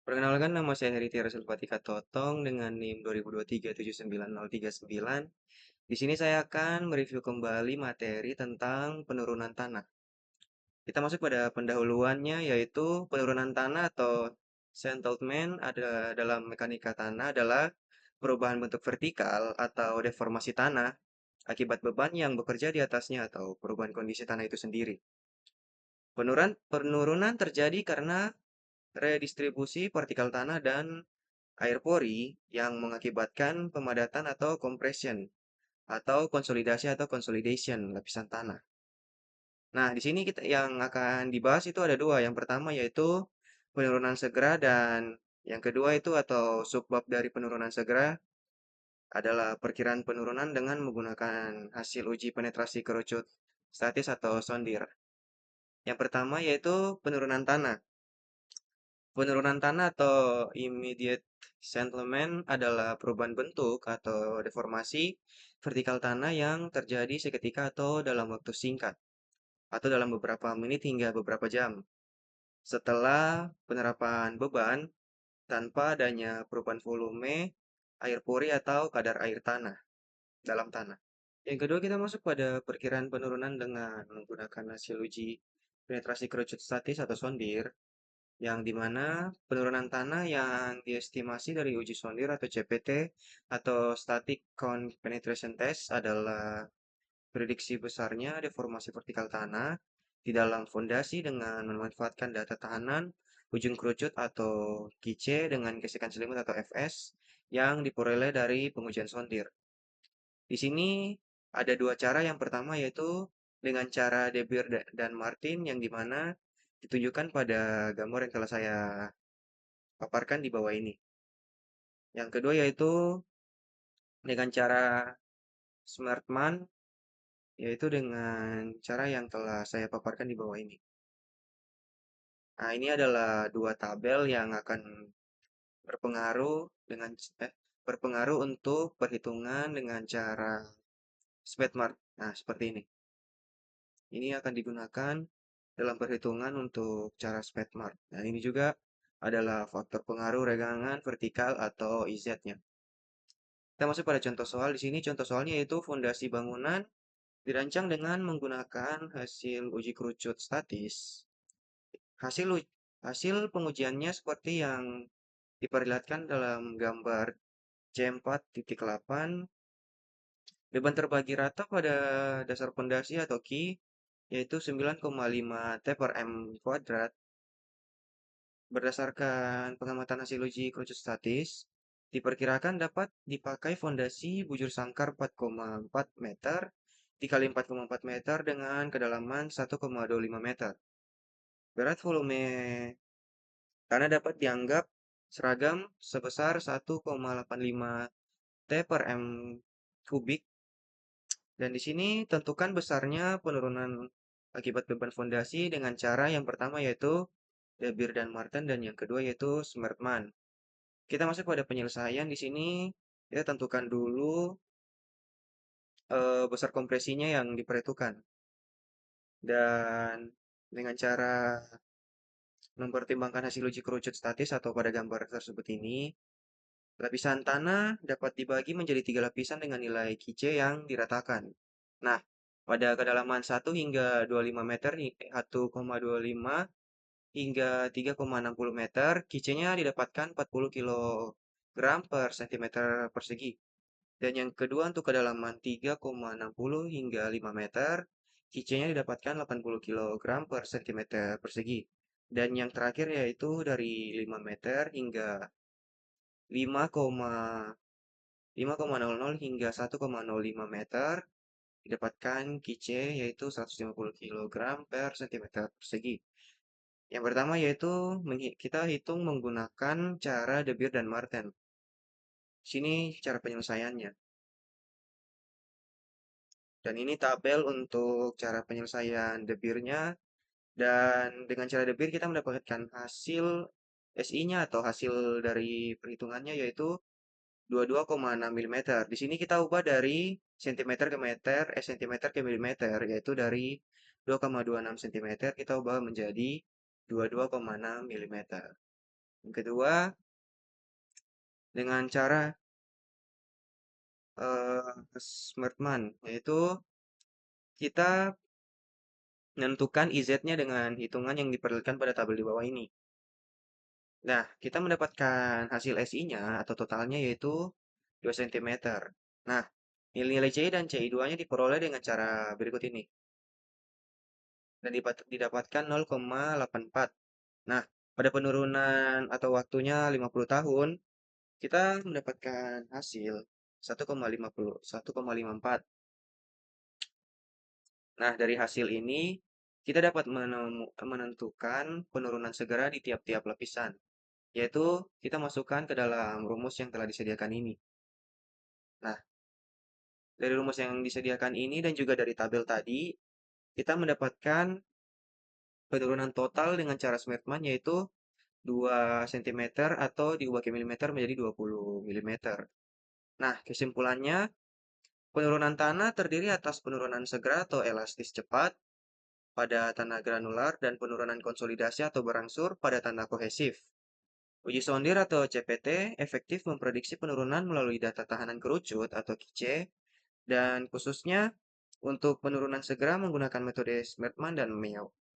Perkenalkan, nama saya Heri Tiara Sulfatika Totong dengan NIM 2023 79039. Di sini saya akan mereview kembali materi tentang penurunan tanah. Kita masuk pada pendahuluannya, yaitu penurunan tanah atau settlement ada dalam mekanika tanah adalah perubahan bentuk vertikal atau deformasi tanah akibat beban yang bekerja di atasnya atau perubahan kondisi tanah itu sendiri. Penurunan terjadi karena redistribusi partikel tanah dan air pori yang mengakibatkan pemadatan atau compression atau konsolidasi atau consolidation lapisan tanah. Nah, di sini kita yang akan dibahas itu ada dua. Yang pertama yaitu penurunan segera dan yang kedua itu atau subbab dari penurunan segera adalah perkiraan penurunan dengan menggunakan hasil uji penetrasi kerucut statis atau sondir. Yang pertama yaitu penurunan tanah. Penurunan tanah atau immediate settlement adalah perubahan bentuk atau deformasi vertikal tanah yang terjadi seketika atau dalam waktu singkat, atau dalam beberapa menit hingga beberapa jam, setelah penerapan beban tanpa adanya perubahan volume, air pori atau kadar air tanah dalam tanah. Yang kedua kita masuk pada perkiraan penurunan dengan menggunakan hasil uji penetrasi kerucut statis atau sondir yang dimana penurunan tanah yang diestimasi dari uji sondir atau CPT atau Static Count Penetration Test adalah prediksi besarnya deformasi vertikal tanah di dalam fondasi dengan memanfaatkan data tahanan ujung kerucut atau KIC dengan gesekan selimut atau FS yang diperoleh dari pengujian sondir. Di sini ada dua cara. Yang pertama yaitu dengan cara De Beer dan Martin yang dimana ditunjukkan pada gambar yang telah saya paparkan di bawah ini. Yang kedua yaitu dengan cara Smartman, yaitu dengan cara yang telah saya paparkan di bawah ini. Nah, ini adalah dua tabel yang akan berpengaruh dengan berpengaruh untuk perhitungan dengan cara Smartmart. Nah, seperti ini. Ini akan digunakan dalam perhitungan untuk cara Smartmart. Nah, ini juga adalah faktor pengaruh regangan vertikal atau IZ-nya. Kita masuk pada contoh soal. Di sini contoh soalnya yaitu fondasi bangunan dirancang dengan menggunakan hasil uji kerucut statis. Hasil hasil pengujiannya seperti yang diperlihatkan dalam gambar C4.8. Beban terbagi rata pada dasar fondasi atau Ki yaitu 9,5 T per M kuadrat. Berdasarkan pengamatan hasil uji kerucut statis, diperkirakan dapat dipakai fondasi bujur sangkar 4,4 meter dikali 4,4 meter dengan kedalaman 1,25 meter. Berat volume tanah dapat dianggap seragam sebesar 1,85 T per M kubik. Dan di sini tentukan besarnya penurunan akibat beban fondasi dengan cara yang pertama yaitu De Beer dan Martin dan yang kedua yaitu Smertman. Kita masuk pada penyelesaian. Di sini kita tentukan dulu besar kompresinya yang diperhitungkan. Dan dengan cara mempertimbangkan hasil uji kerucut statis atau pada gambar tersebut ini, lapisan tanah dapat dibagi menjadi 3 lapisan dengan nilai Qc yang diratakan. Nah, pada kedalaman 1 hingga 25 meter, 1,25 hingga 3,60 meter, Qc-nya didapatkan 40 kg per cm persegi. Dan yang kedua untuk kedalaman 3,60 hingga 5 meter, Qc-nya didapatkan 80 kg per cm persegi. Dan yang terakhir yaitu dari 5 meter hingga 5,00 hingga 1,05 meter didapatkan Qc yaitu 150 kg per cm persegi. Yang pertama yaitu kita hitung menggunakan cara De Beer dan Martin. Sini cara penyelesaiannya. Dan ini tabel untuk cara penyelesaian De Beer-nya. Dan dengan cara De Beer kita mendapatkan hasil SI-nya atau hasil dari perhitungannya yaitu 22,6 mm. Di sini kita ubah dari cm ke meter, cm ke milimeter, yaitu dari 2,26 cm kita ubah menjadi 22,6 mm. Yang kedua, dengan cara Smartman, yaitu kita menentukan IZ-nya dengan hitungan yang diperlihatkan pada tabel di bawah ini. Nah, kita mendapatkan hasil SI-nya atau totalnya yaitu 2 cm. Nah, nilai CI dan CI2-nya diperoleh dengan cara berikut ini. Dan didapatkan 0,84. Nah, pada penurunan atau waktunya 50 tahun, kita mendapatkan hasil 1,54. Nah, dari hasil ini, kita dapat menentukan penurunan segera di tiap-tiap lapisan, yaitu kita masukkan ke dalam rumus yang telah disediakan ini. Nah, dari rumus yang disediakan ini dan juga dari tabel tadi, kita mendapatkan penurunan total dengan cara Smartman yaitu 2 cm atau diubah ke milimeter menjadi 20 milimeter. Nah, kesimpulannya, penurunan tanah terdiri atas penurunan segera atau elastis cepat pada tanah granular dan penurunan konsolidasi atau berangsur pada tanah kohesif. Uji sondir atau CPT efektif memprediksi penurunan melalui data tahanan kerucut atau KICE dan khususnya untuk penurunan segera menggunakan metode Smartman dan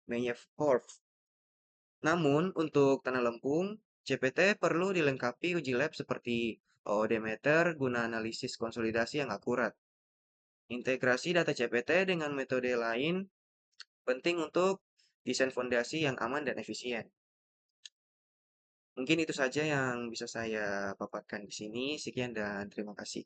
Meyerhof. Namun, untuk tanah lempung, CPT perlu dilengkapi uji lab seperti odometer guna analisis konsolidasi yang akurat. Integrasi data CPT dengan metode lain penting untuk desain fondasi yang aman dan efisien. Mungkin itu saja yang bisa saya paparkan di sini. Sekian dan terima kasih.